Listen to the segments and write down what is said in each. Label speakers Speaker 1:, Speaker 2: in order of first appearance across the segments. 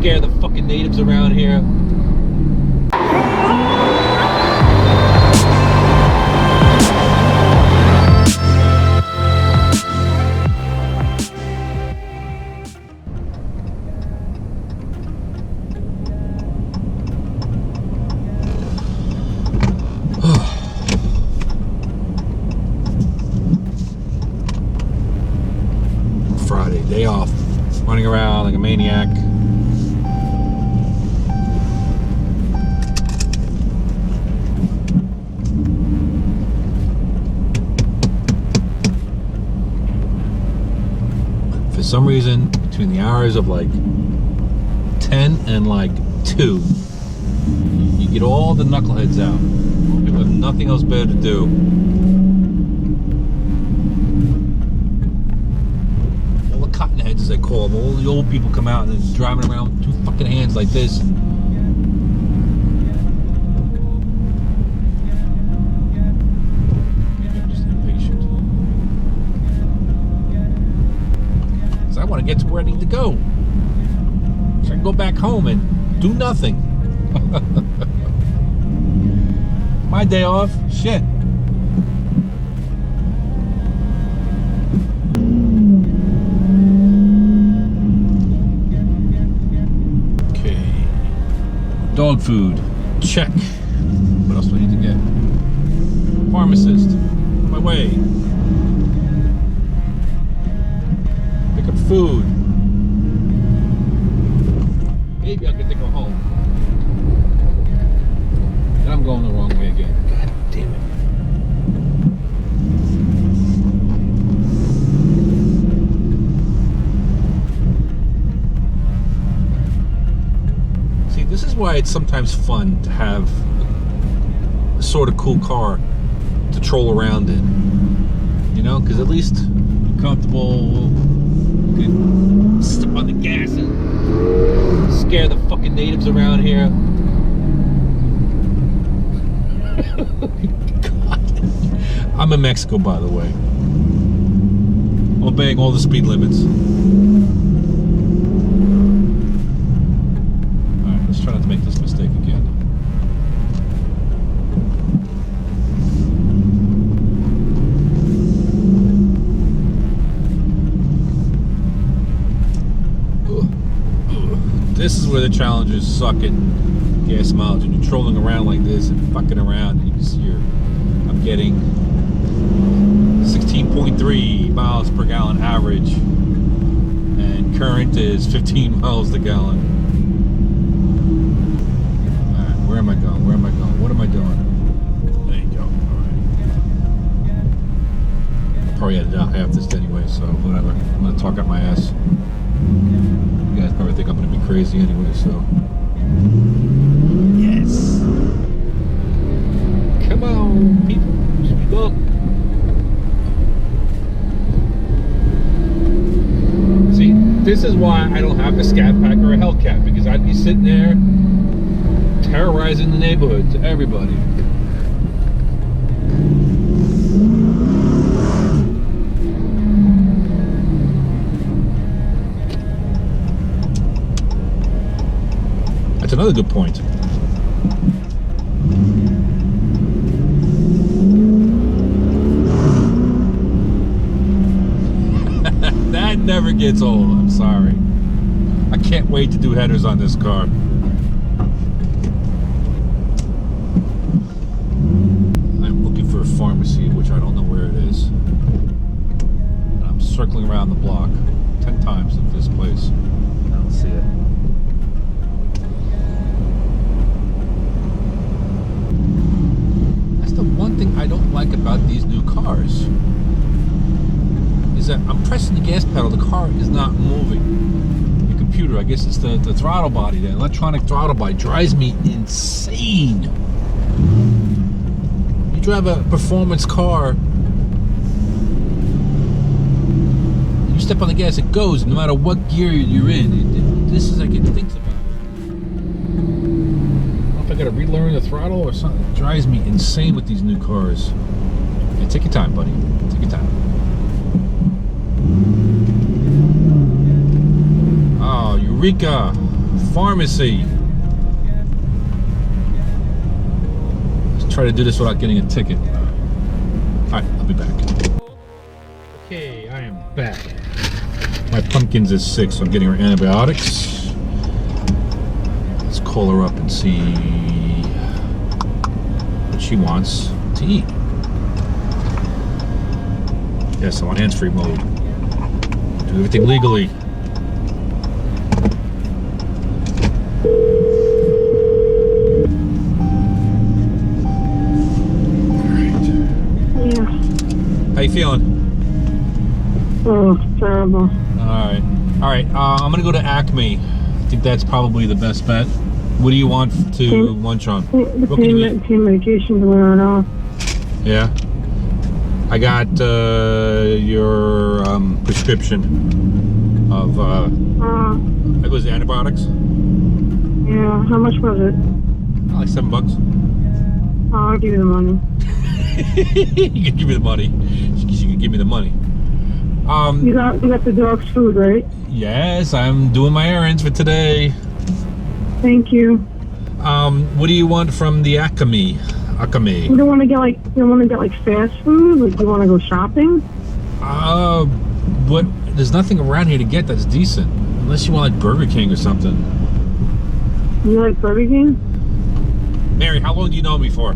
Speaker 1: Scare the fucking natives around here. Friday, day off, running around like a maniac. For some reason, between the hours of like 10 and like 2, you get all the knuckleheads out. People have nothing else better to do. Cottonheads, as they call them, all the old people come out and they're driving around with 2 fucking hands like this. Maybe I'm just impatient. Because I want to get to where I need to go, so I can go back home and do nothing. My day off, shit. Dog food, check. What else do I need to get? Pharmacist, on my way. Pick up food. Maybe I'll get to go home. Then I'm going the wrong way again. God damn it. This is why it's sometimes fun to have a sort of cool car to troll around in, you know, because at least you're comfortable, you can step on the gas and scare the fucking natives around here. God. I'm in Mexico, by the way. I'm obeying all the speed limits. Try not to make this mistake again. This is where the challengers suck at gas mileage, and you're trolling around like this and fucking around, and you can see I'm getting 16.3 miles per gallon average, and current is 15 miles per gallon. Where am I going? Where am I going? What am I doing? There you go. Alright. I'll probably edit out half this anyway, so whatever. I'm going to talk out my ass. You guys probably think I'm going to be crazy anyway, so. Yes! Come on, people. Speak up. See, this is why I don't have a Scat Pack or a Hellcat, because I'd be sitting there terrorizing the neighborhood to everybody. That's another good point. That never gets old, I'm sorry. I can't wait to do headers on this car. A pharmacy, which I don't know where it is. And I'm circling around the block 10 times at this place. I don't see it. That's the one thing I don't like about these new cars, is that I'm pressing the gas pedal, the car is not moving. The computer, I guess it's the throttle body, the electronic throttle body, drives me insane. Drive a performance car, you step on the gas, it goes no matter what gear you're in. This is like, it thinks about it. I don't know if I gotta relearn the throttle or something. It drives me insane with these new cars. Yeah, take your time, buddy. Take your time. Oh, Eureka! pharmacy. Let's try to do this without getting a ticket. Alright, I'll be back. Okay, I am back. My pumpkin's is sick, so I'm getting her antibiotics. Let's call her up and see what she wants to eat. Yes, I'm on hands-free mode. Do everything legally. Alright.
Speaker 2: Yeah.
Speaker 1: How you feeling?
Speaker 2: Oh, terrible.
Speaker 1: Alright. Alright, I'm gonna go to Acme. I think that's probably the best bet. What do you want to lunch on?
Speaker 2: The pain medication's wearing off.
Speaker 1: Yeah. I got your prescription of it was antibiotics.
Speaker 2: Yeah, how much was it?
Speaker 1: Like $7.
Speaker 2: I'll give you the money.
Speaker 1: You can give me the money. She can give me the money.
Speaker 2: You got the dog's food, right?
Speaker 1: Yes, I'm doing my errands for today.
Speaker 2: Thank you.
Speaker 1: What do you want from the Acme?
Speaker 2: You don't want to get like fast food? Like, you want to go shopping?
Speaker 1: What? There's nothing around here to get that's decent, unless you want like Burger King or something.
Speaker 2: You like Burger King?
Speaker 1: Mary, how long do you know me for?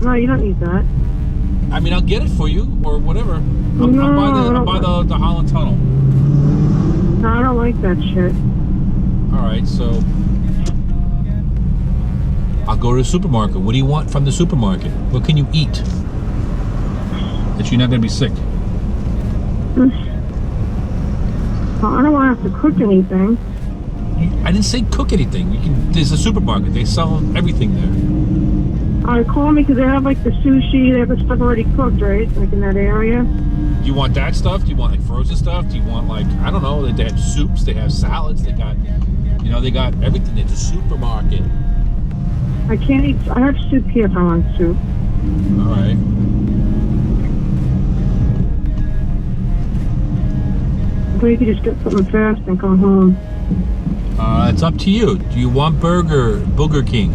Speaker 2: No, you don't need that.
Speaker 1: I mean, I'll get it for you or whatever. I'm by the Holland Tunnel.
Speaker 2: No, I don't like that shit.
Speaker 1: All right, so I'll go to the supermarket. What do you want from the supermarket? What can you eat that you're not going to be sick?
Speaker 2: Well, I don't want to have to cook anything.
Speaker 1: I didn't say cook anything. There's a supermarket. They sell everything there.
Speaker 2: Call me because they have like the sushi. They have the stuff already cooked, right? Like in that area.
Speaker 1: Do you want that stuff? Do you want like frozen stuff? Do you want like, I don't know, they have soups, they have salads, they got everything. It's a supermarket.
Speaker 2: I can't eat. I have soup here if I want soup.
Speaker 1: All right.
Speaker 2: But you could just get something fast and come home.
Speaker 1: It's up to you. Do you want Burger King?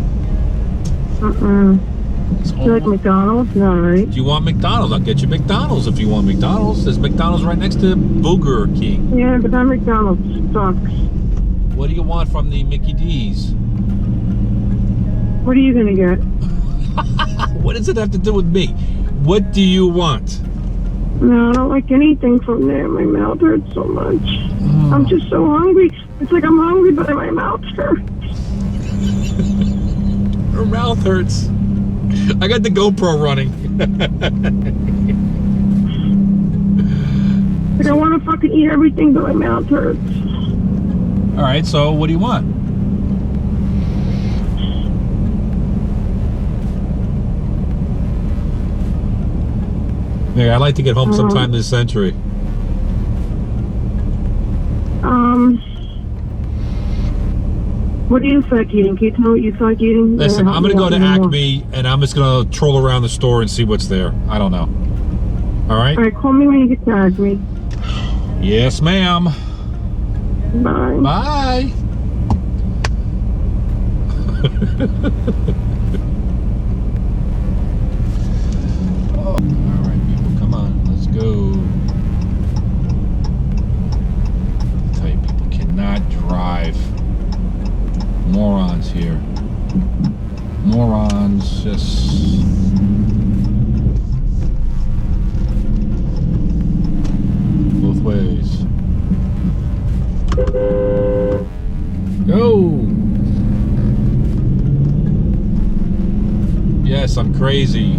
Speaker 2: Do you like McDonald's? No, right?
Speaker 1: Do you want McDonald's? I'll get you McDonald's if you want McDonald's. There's McDonald's right next to Burger King.
Speaker 2: Yeah, but that McDonald's sucks.
Speaker 1: What do you want from the Mickey D's?
Speaker 2: What are you gonna get?
Speaker 1: What does it have to do with me? What do you want?
Speaker 2: No, I don't like anything from there. My mouth hurts so much. I'm just so hungry. It's like I'm hungry, but my mouth hurts.
Speaker 1: Her mouth hurts. I got the GoPro running.
Speaker 2: Like, I want to fucking eat everything, but my mouth hurts.
Speaker 1: All right, so what do you want? Yeah, I'd like to get home sometime this century.
Speaker 2: What do you feel like eating? Can you tell me what you feel like eating?
Speaker 1: Listen, I'm going to go to Acme, and I'm just going to troll around the store and see what's there. I don't know. All right?
Speaker 2: All right, call me when you get to Acme.
Speaker 1: Yes, ma'am.
Speaker 2: Bye.
Speaker 1: Bye. Oh, all right, people, come on. Let's go. I tell you, people cannot drive. Morons here. Morons, just both ways. Go! Yes, I'm crazy.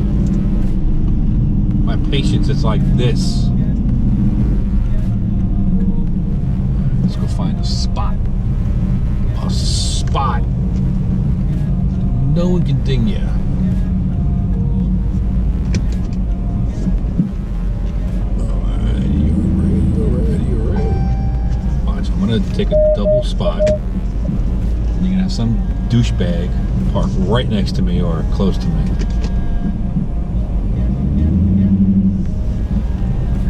Speaker 1: My patience is like this. Let's go find a spot. A spot. No one can ding you. Alright, you're ready. Watch, I'm gonna take a double spot. And you're gonna have some douchebag park right next to me or close to me.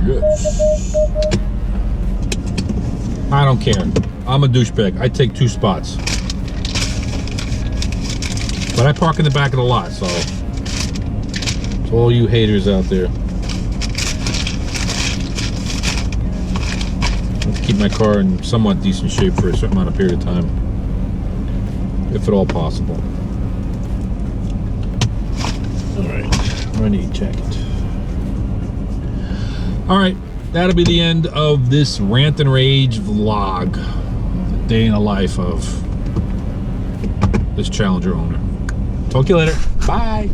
Speaker 1: Yes. I don't care. I'm a douchebag. I take 2 spots. But I park in the back of the lot, so to all you haters out there. I have to keep my car in somewhat decent shape for a certain amount of period of time, if at all possible. Alright, running jacket. Alright, that'll be the end of this rant and rage vlog. The day in the life of this Challenger owner. Talk to you later. Bye.